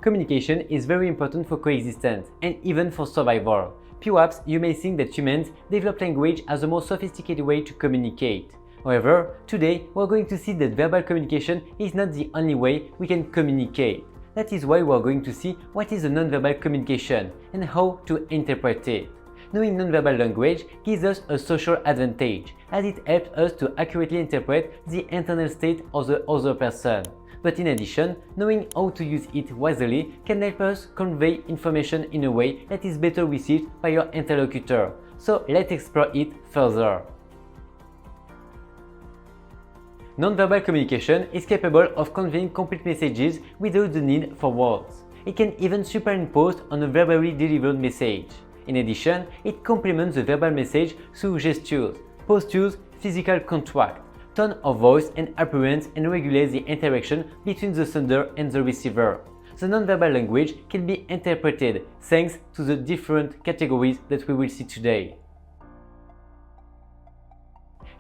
Communication is very important for coexistence and even for survival. Perhaps you may think that humans develop language as a more sophisticated way to communicate. However, today we're going to see that verbal communication is not the only way we can communicate. That is why we're going to see what is a non-verbal communication and how to interpret it. Knowing non-verbal language gives us a social advantage, as it helps us to accurately interpret the internal state of the other person. But in addition, knowing how to use it wisely can help us convey information in a way that is better received by your interlocutor. So let's explore it further. Non-verbal communication is capable of conveying complete messages without the need for words. It can even superimpose on a verbally delivered message. In addition, it complements the verbal message through gestures, postures, physical contact, tone of voice and appearance, and regulates the interaction between the sender and the receiver. The non-verbal language can be interpreted thanks to the different categories that we will see today.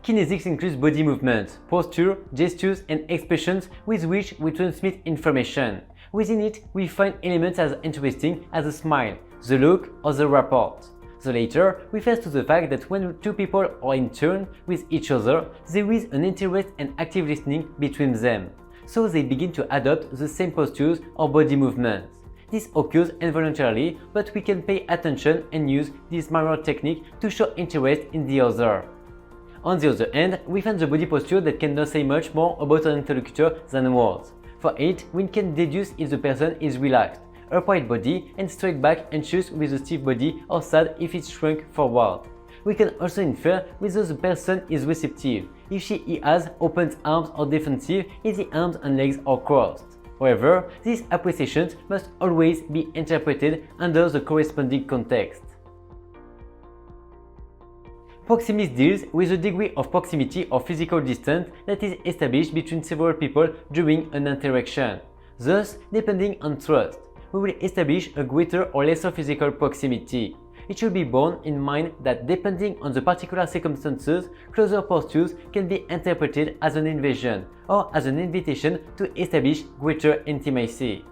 Kinesics includes body movements, posture, gestures, and expressions with which we transmit information. Within it, we find elements as interesting as a smile, the look, or the rapport. The latter refers to the fact that when two people are in tune with each other, there is an interest and active listening between them. So they begin to adopt the same postures or body movements. This occurs involuntarily, but we can pay attention and use this mirror technique to show interest in the other. On the other hand, we find the body posture that cannot say much more about an interlocutor than words. For it, we can deduce if the person is relaxed, upright body and straight back, anxious with a stiff body, or sad if it's shrunk forward. We can also infer whether the person is receptive, if he has open arms, or defensive if the arms and legs are crossed. However, these appreciations must always be interpreted under the corresponding context. Proxemics deals with the degree of proximity or physical distance that is established between several people during an interaction. Thus, depending on trust, we will establish a greater or lesser physical proximity. It should be borne in mind that depending on the particular circumstances, closer postures can be interpreted as an invasion or as an invitation to establish greater intimacy.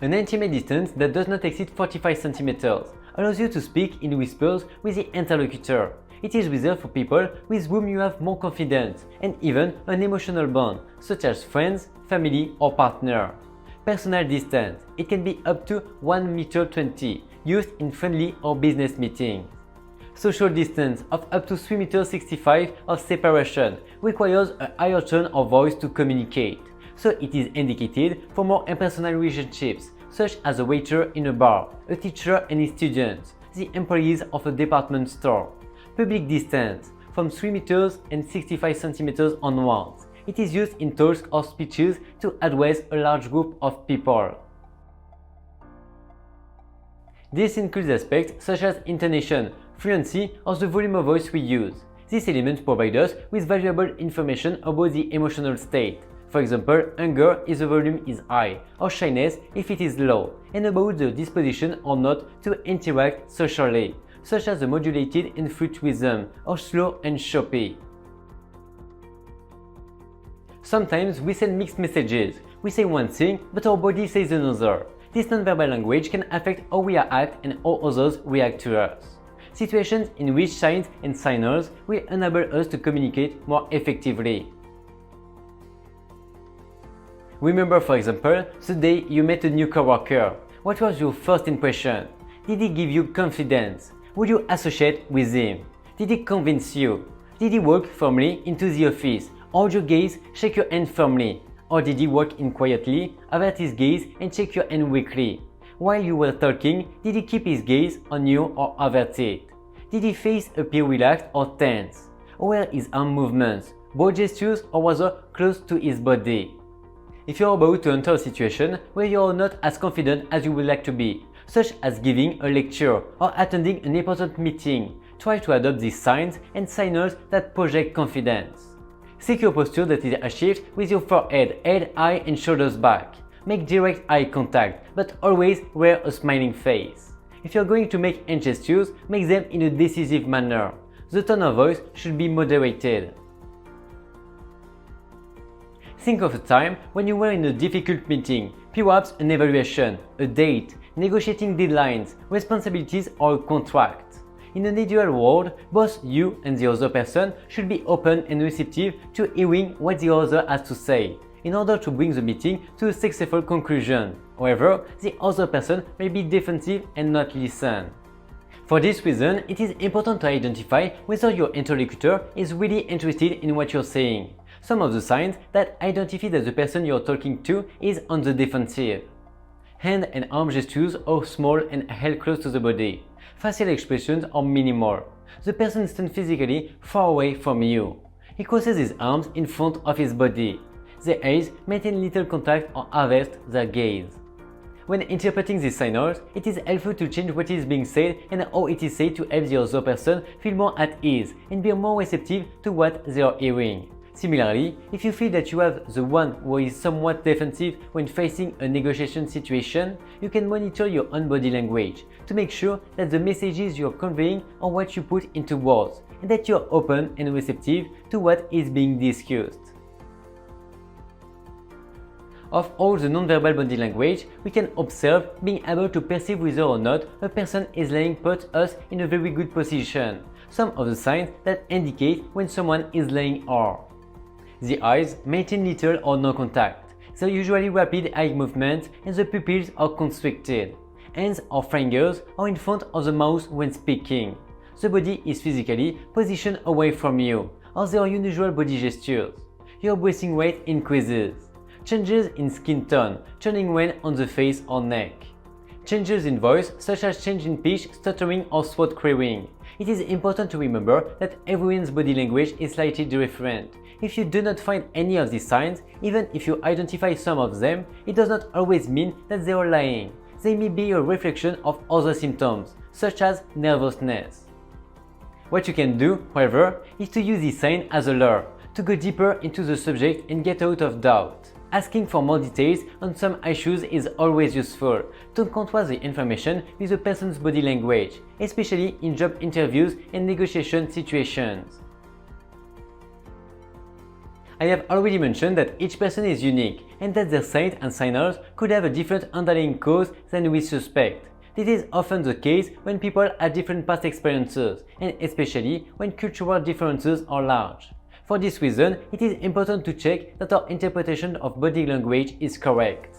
An intimate distance that does not exceed 45 cm allows you to speak in whispers with the interlocutor. It is reserved for people with whom you have more confidence and even an emotional bond, such as friends, family, or partner. Personal distance. It can be up to 1,20 m, used in friendly or business meetings. Social distance of up to 3,65 m of separation requires a higher tone of voice to communicate, so it is indicated for more impersonal relationships, such as a waiter in a bar, a teacher and his students, the employees of a department store. Public distance from 3,65 cm onwards. It is used in talks or speeches to address a large group of people. This includes aspects such as intonation, fluency, or the volume of voice we use. These elements provide us with valuable information about the emotional state. For example, anger if the volume is high, or shyness if it is low, and about the disposition or not to interact socially, such as the modulated and fluid rhythm, or slow and choppy. Sometimes we send mixed messages. We say one thing, but our body says another. This non-verbal language can affect how we act and how others react to us. Situations in which signs and signals will enable us to communicate more effectively. Remember, for example, the day you met a new coworker. What was your first impression? Did he give you confidence? Would you associate with him? Did he convince you? Did he walk firmly into the office? Hold your gaze, shake your hand firmly? Or did he walk in quietly, avert his gaze and shake your hand weakly? While you were talking, did he keep his gaze on you or avert it? Did his face appear relaxed or tense? Or were his arm movements, broad gestures, or rather close to his body? If you are about to enter a situation where you are not as confident as you would like to be, such as giving a lecture or attending an important meeting, try to adopt these signs and signals that project confidence. Seek your posture that is achieved with your forehead, head high and shoulders back. Make direct eye contact, but always wear a smiling face. If you are going to make hand gestures, make them in a decisive manner. The tone of voice should be moderated. Think of a time when you were in a difficult meeting, perhaps an evaluation, a date, negotiating deadlines, responsibilities, or a contract. In an ideal world, both you and the other person should be open and receptive to hearing what the other has to say, in order to bring the meeting to a successful conclusion. However, the other person may be defensive and not listen. For this reason, it is important to identify whether your interlocutor is really interested in what you're saying. Some of the signs that identify that the person you're talking to is on the defensive. Hand and arm gestures are small and held close to the body. Facial expressions are minimal. The person stands physically far away from you. He crosses his arms in front of his body. Their eyes maintain little contact or avert their gaze. When interpreting these signals, it is helpful to change what is being said and how it is said to help the other person feel more at ease and be more receptive to what they are hearing. Similarly, if you feel that you have the one who is somewhat defensive when facing a negotiation situation, you can monitor your own body language to make sure that the messages you are conveying are what you put into words and that you are open and receptive to what is being discussed. Of all the non-verbal body language, we can observe being able to perceive whether or not a person is laying puts us in a very good position. Some of the signs that indicate when someone is laying are: the eyes maintain little or no contact. There are usually rapid eye movements and the pupils are constricted. Hands or fingers are in front of the mouth when speaking. The body is physically positioned away from you, or there are unusual body gestures. Your breathing rate increases. Changes in skin tone, turning red on the face or neck. Changes in voice, such as change in pitch, stuttering or throat clearing. It is important to remember that everyone's body language is slightly different. If you do not find any of these signs, even if you identify some of them, it does not always mean that they are lying. They may be a reflection of other symptoms, such as nervousness. What you can do, however, is to use this sign as a lure, to go deeper into the subject and get out of doubt. Asking for more details on some issues is always useful. Don't contrast the information with a person's body language, especially in job interviews and negotiation situations. I have already mentioned that each person is unique and that their signs and signals could have a different underlying cause than we suspect. This is often the case when people have different past experiences, and especially when cultural differences are large. For this reason, it is important to check that our interpretation of body language is correct.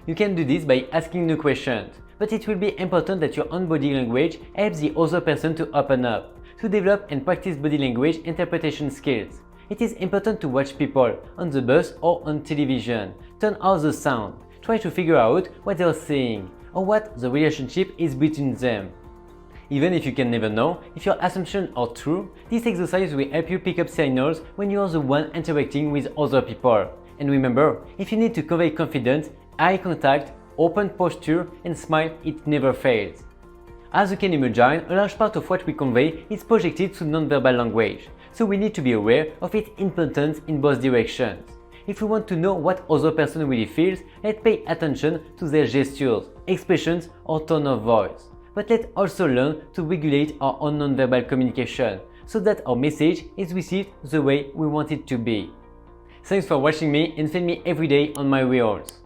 You can do this by asking new questions, but it will be important that your own body language helps the other person to open up, to develop and practice body language interpretation skills. It is important to watch people on the bus or on television, turn off the sound, try to figure out what they are saying, or what the relationship is between them. Even if you can never know if your assumptions are true, this exercise will help you pick up signals when you are the one interacting with other people. And remember, if you need to convey confidence, eye contact, open posture, and smile, it never fails. As you can imagine, a large part of what we convey is projected to non-verbal language, so we need to be aware of its importance in both directions. If we want to know what other person really feels, let's pay attention to their gestures, expressions, or tone of voice. But let's also learn to regulate our own non-verbal communication so that our message is received the way we want it to be. Thanks for watching me and follow me every day on my reels.